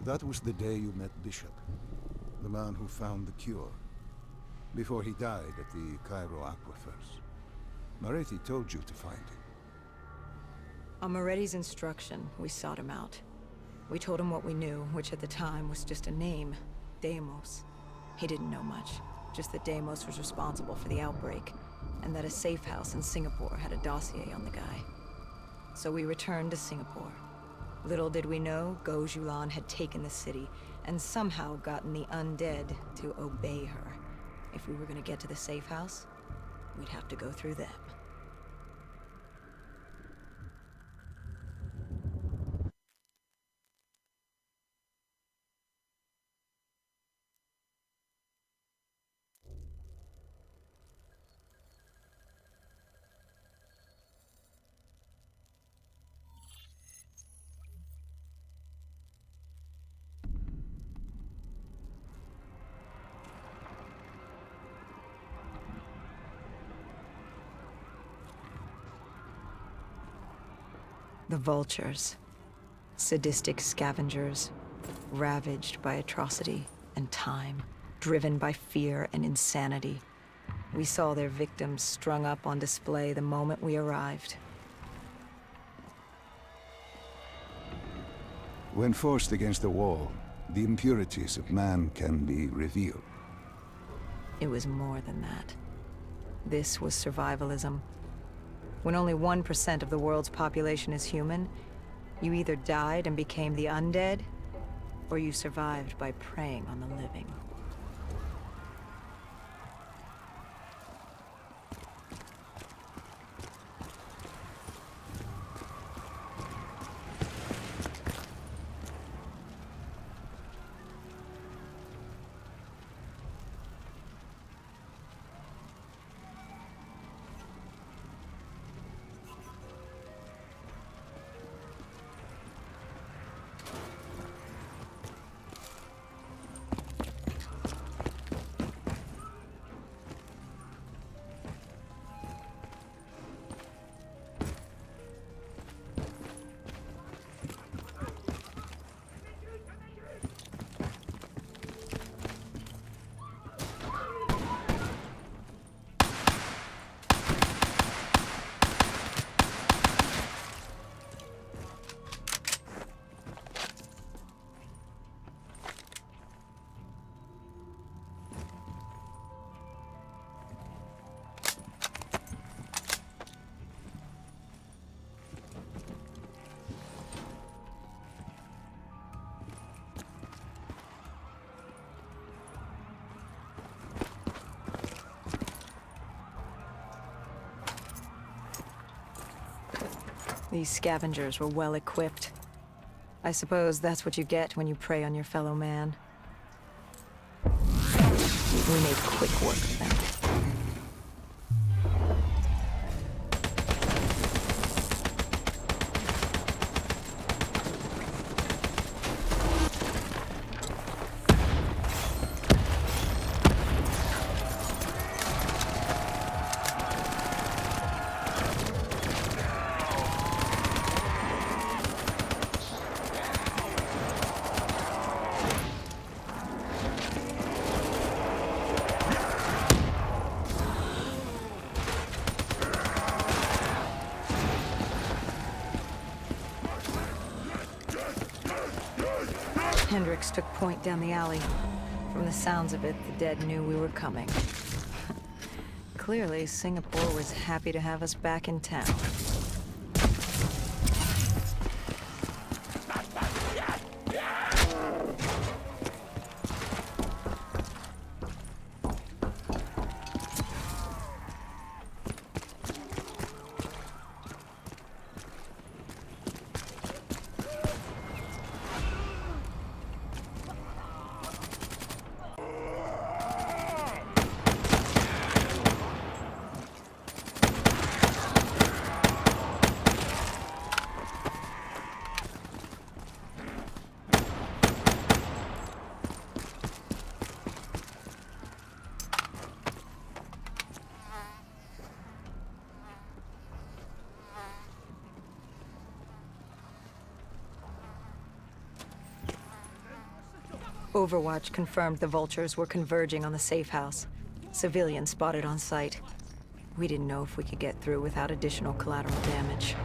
That was the day you met Bishop, the man who found the cure, before he died at the Cairo aquifers. Moretti told you to find him. On Moretti's instruction, we sought him out. We told him what we knew, which at the time was just a name, Deimos. He didn't know much, just that Deimos was responsible for the outbreak, and that a safe house in Singapore had a dossier on the guy. So we returned to Singapore. Little did we know, Gojulan had taken the city, and somehow gotten the undead to obey her. If we were gonna get to the safe house, we'd have to go through them. The vultures. Sadistic scavengers, ravaged by atrocity and time, driven by fear and insanity. We saw their victims strung up on display the moment we arrived. When forced against the wall, the impurities of man can be revealed. It was more than that. This was survivalism. When only 1% of the world's population is human, you either died and became the undead, or you survived by preying on the living. These scavengers were well equipped. I suppose that's what you get when you prey on your fellow man. We made quick work of them. Hendricks took point down the alley. From the sounds of it, the dead knew we were coming. Clearly, Singapore was happy to have us back in town. Overwatch confirmed the vultures were converging on the safe house. Civilians spotted on site. We didn't know if we could get through without additional collateral damage.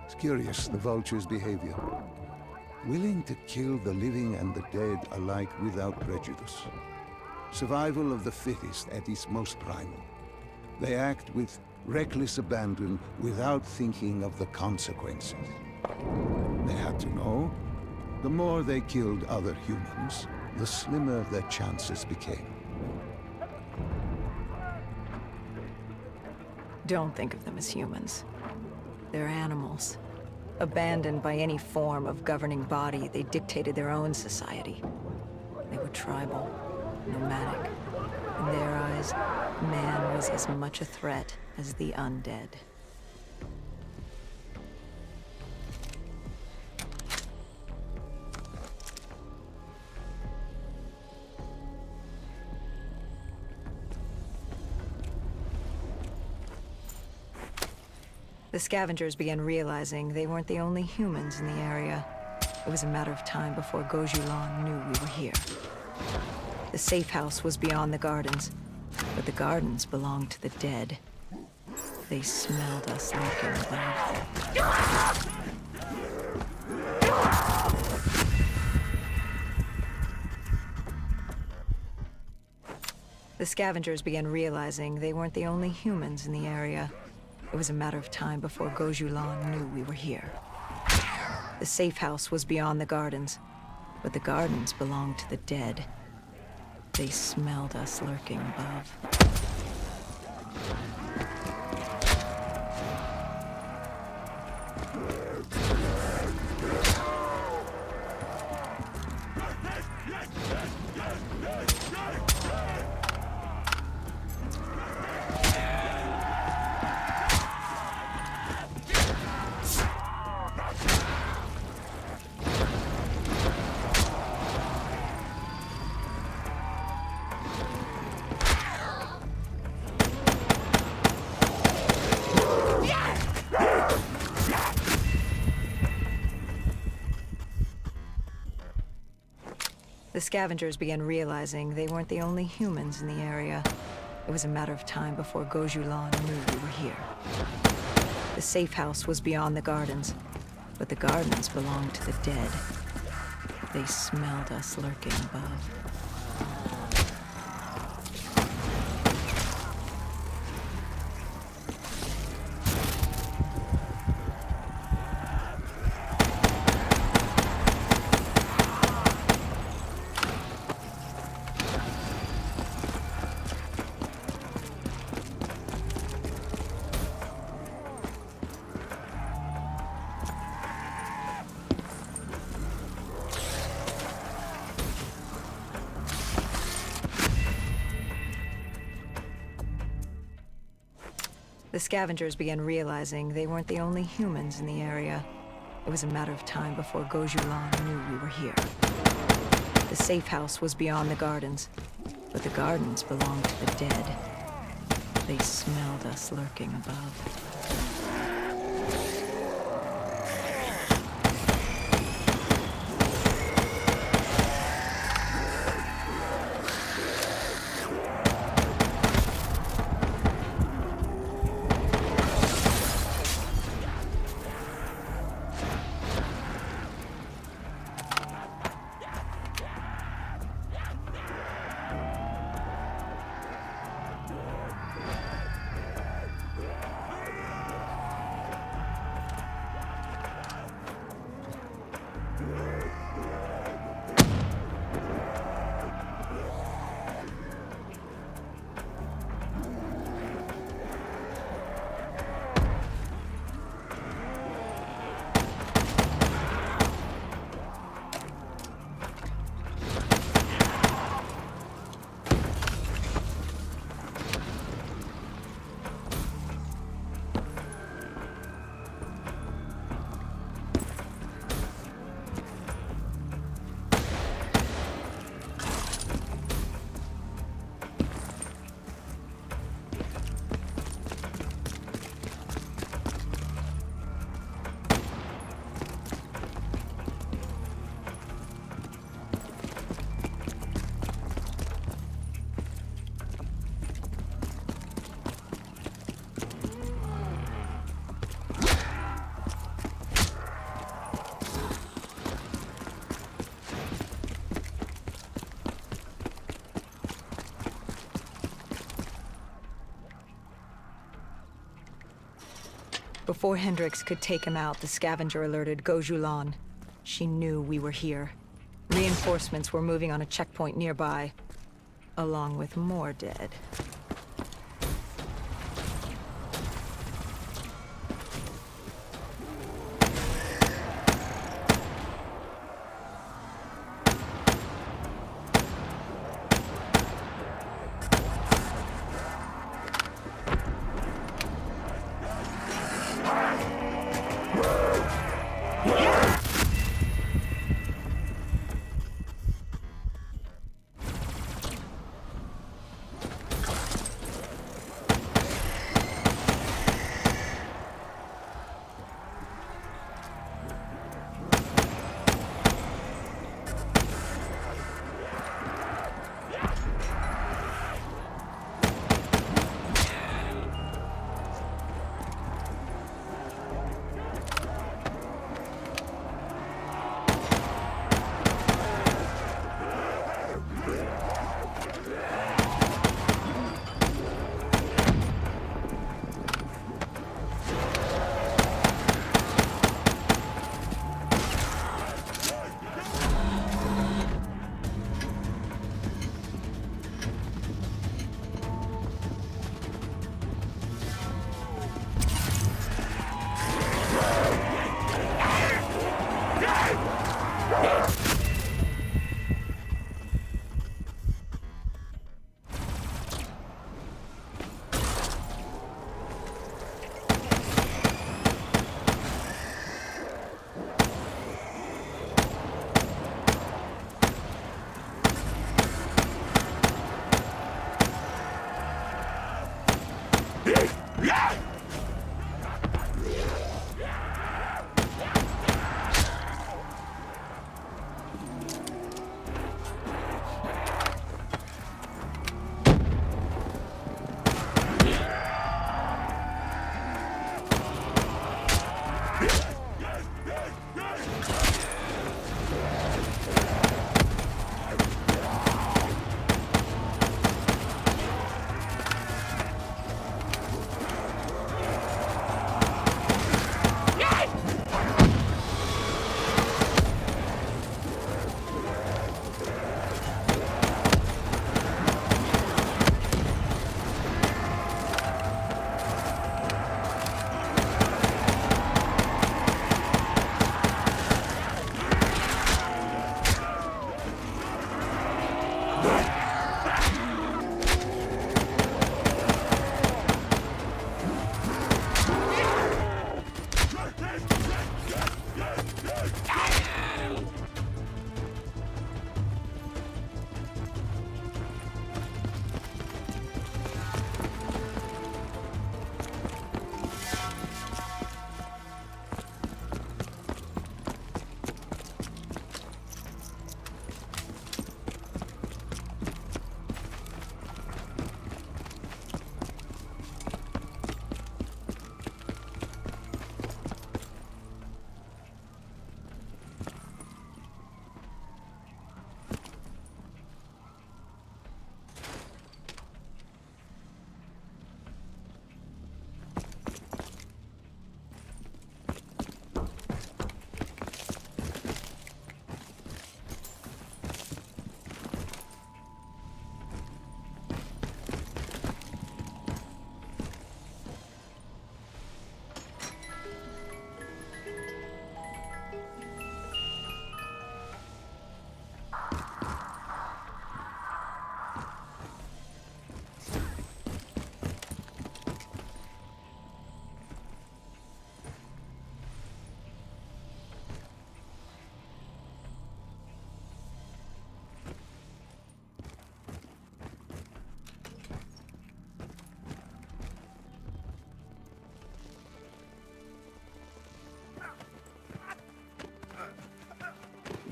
It's curious, the vulture's behavior. Willing to kill the living and the dead alike without prejudice. Survival of the fittest at its most primal. They act with reckless abandon without thinking of the consequences. They had to know, the more they killed other humans, the slimmer their chances became. Don't think of them as humans. They're animals. Abandoned by any form of governing body, they dictated their own society. They were tribal, nomadic. In their eyes, man was as much a threat as the undead. The scavengers began realizing they weren't the only humans in the area. It was a matter of time before Gojulan knew we were here. The safe house was beyond the gardens, but the gardens belonged to the dead. They smelled us lurking above. The scavengers began realizing they weren't the only humans in the area. It was a matter of time before Gojulan knew we were here. The safe house was beyond the gardens, but the gardens belonged to the dead. They smelled us lurking above. The scavengers began realizing they weren't the only humans in the area. It was a matter of time before Gojulan knew we were here. The safe house was beyond the gardens, but the gardens belonged to the dead. They smelled us lurking above. The scavengers began realizing they weren't the only humans in the area. It was a matter of time before Gojulan knew we were here. The safe house was beyond the gardens, but the gardens belonged to the dead. They smelled us lurking above. Before Hendricks could take him out, the scavenger alerted Gojulan. She knew we were here. Reinforcements were moving on a checkpoint nearby, along with more dead.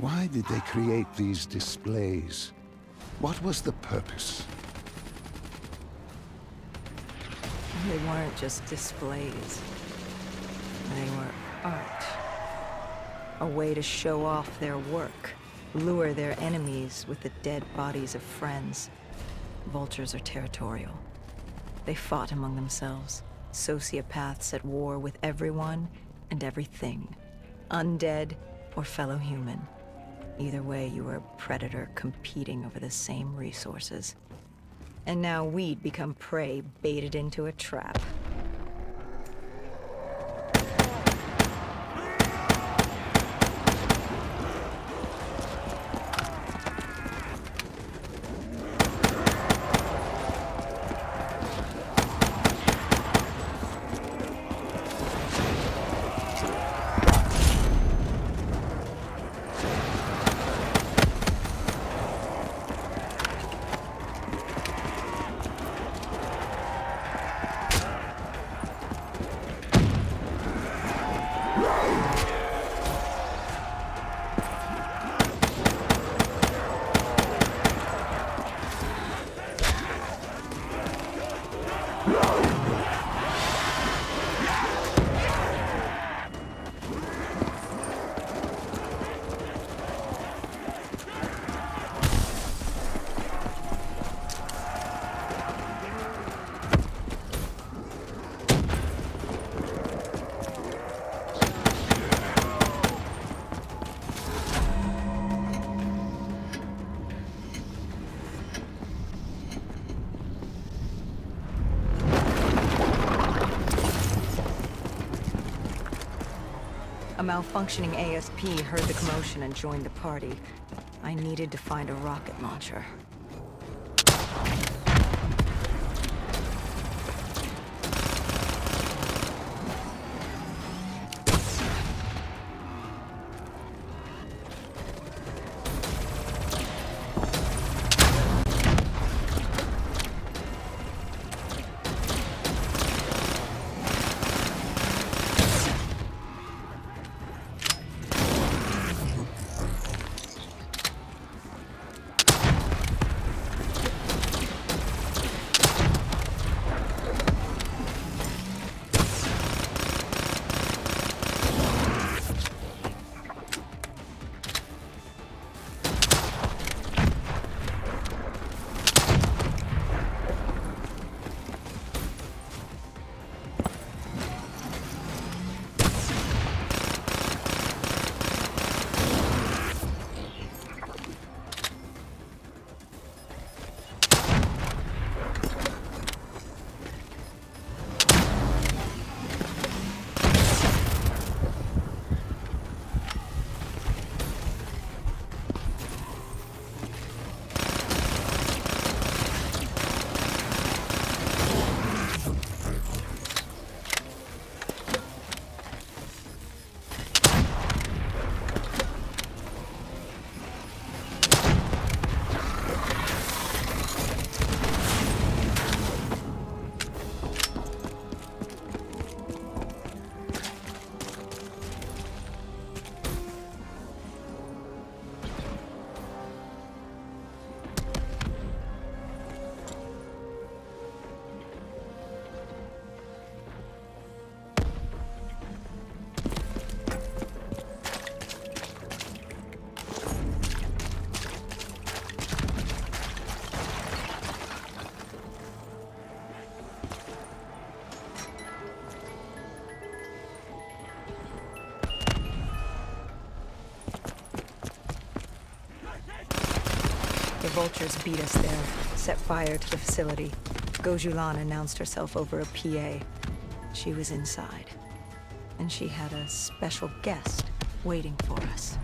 Why did they create these displays? What was the purpose? They weren't just displays. They were art. A way to show off their work, lure their enemies with the dead bodies of friends. Vultures are territorial. They fought among themselves, Sociopaths at war with everyone and everything. Undead or fellow human. Either way, you were a predator competing over the same resources. And now we'd become prey baited into a trap. A malfunctioning ASP heard the commotion and joined the party. I needed to find a rocket launcher. The vultures beat us there, set fire to the facility. Gojulan announced herself over a PA. She was inside, and she had a special guest waiting for us.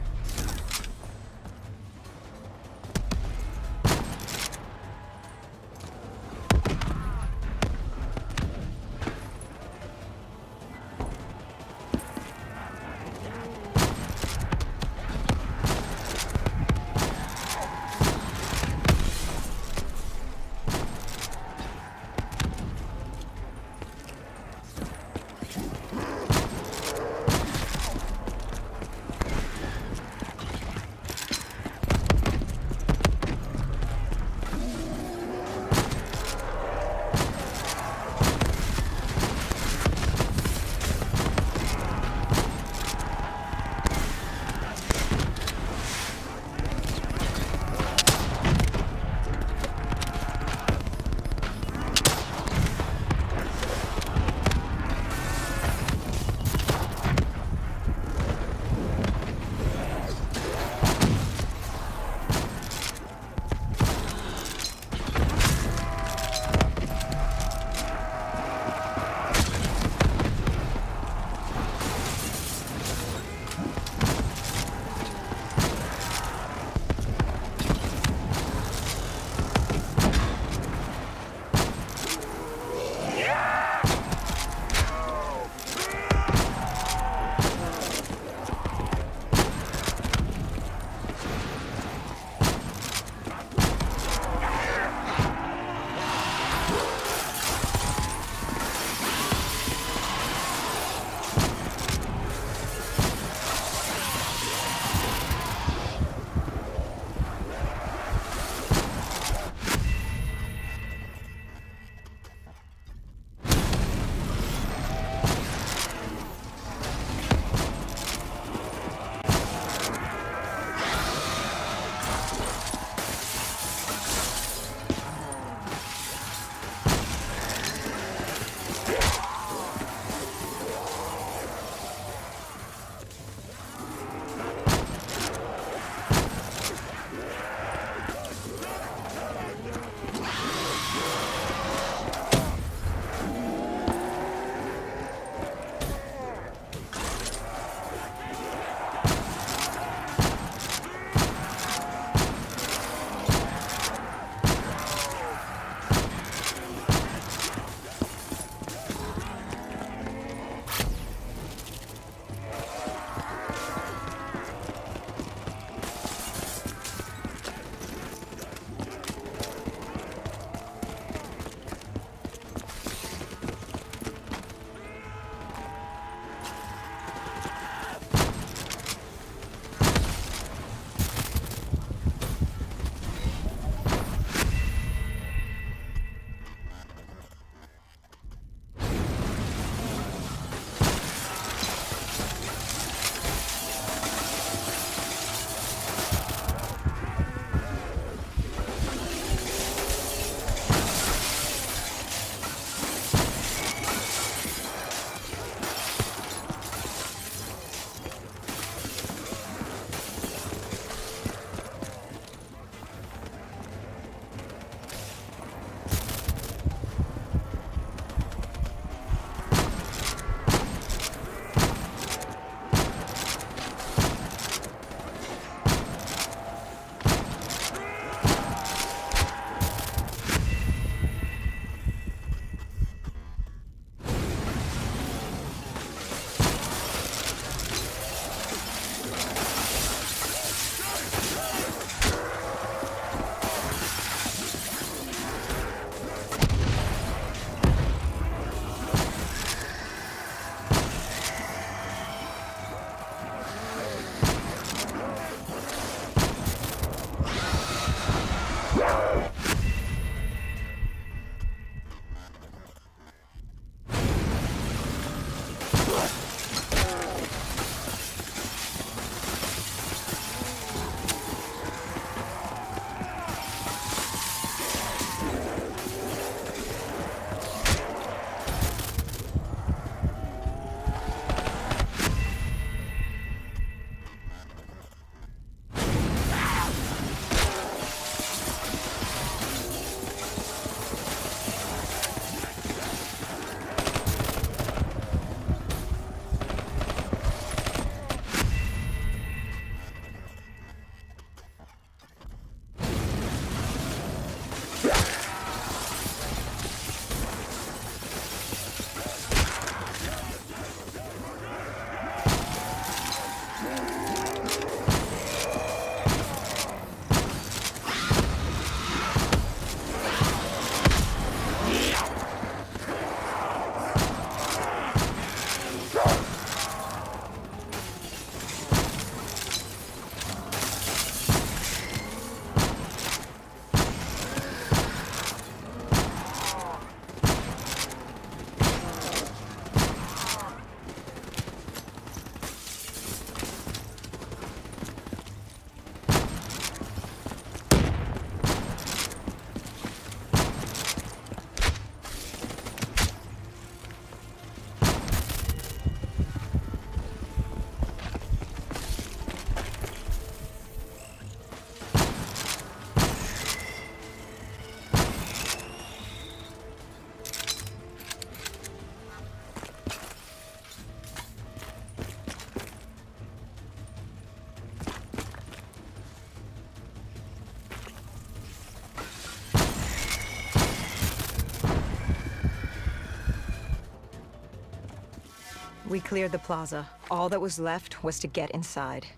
We cleared the plaza. All that was left was to get inside.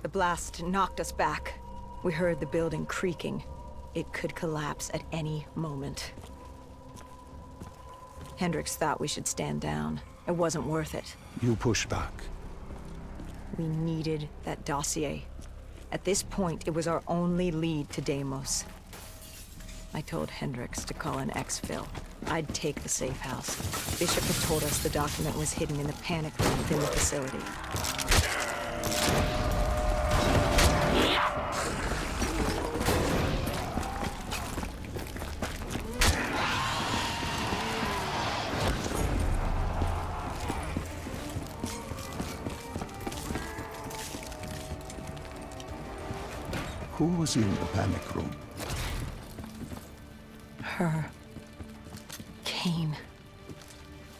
The blast knocked us back. We heard the building creaking. It could collapse at any moment. Hendricks thought we should stand down. It wasn't worth it. You push back. We needed that dossier. At this point, it was our only lead to Deimos. I told Hendricks to call in exfil. I'd take the safe house. Bishop had told us the document was hidden in the panic room within the facility. Who was in the panic room? Her. Kane.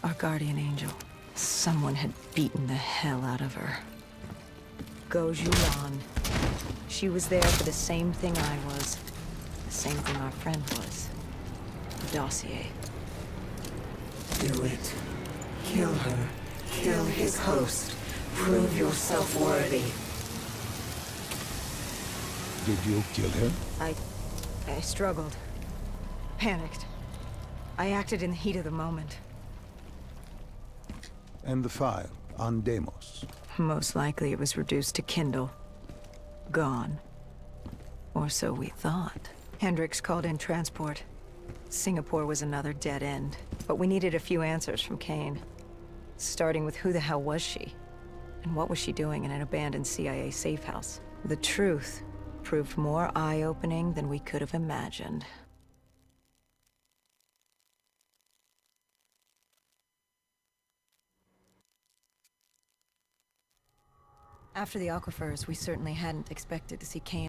Our guardian angel. Someone had beaten the hell out of her. Go Julan. She was there for the same thing I was. The same thing our friend was. The dossier. Do it. Kill her. Kill his host. Prove yourself worthy. Did you kill her? I struggled. Panicked. I acted in the heat of the moment. And the file on Deimos? Most likely it was reduced to Kindle. Gone. Or so we thought. Hendricks called in transport. Singapore was another dead end. But we needed a few answers from Kane. Starting with who the hell was she? And what was she doing in an abandoned CIA safe house? The truth proved more eye-opening than we could have imagined. After the aquifers, we certainly hadn't expected to see Kane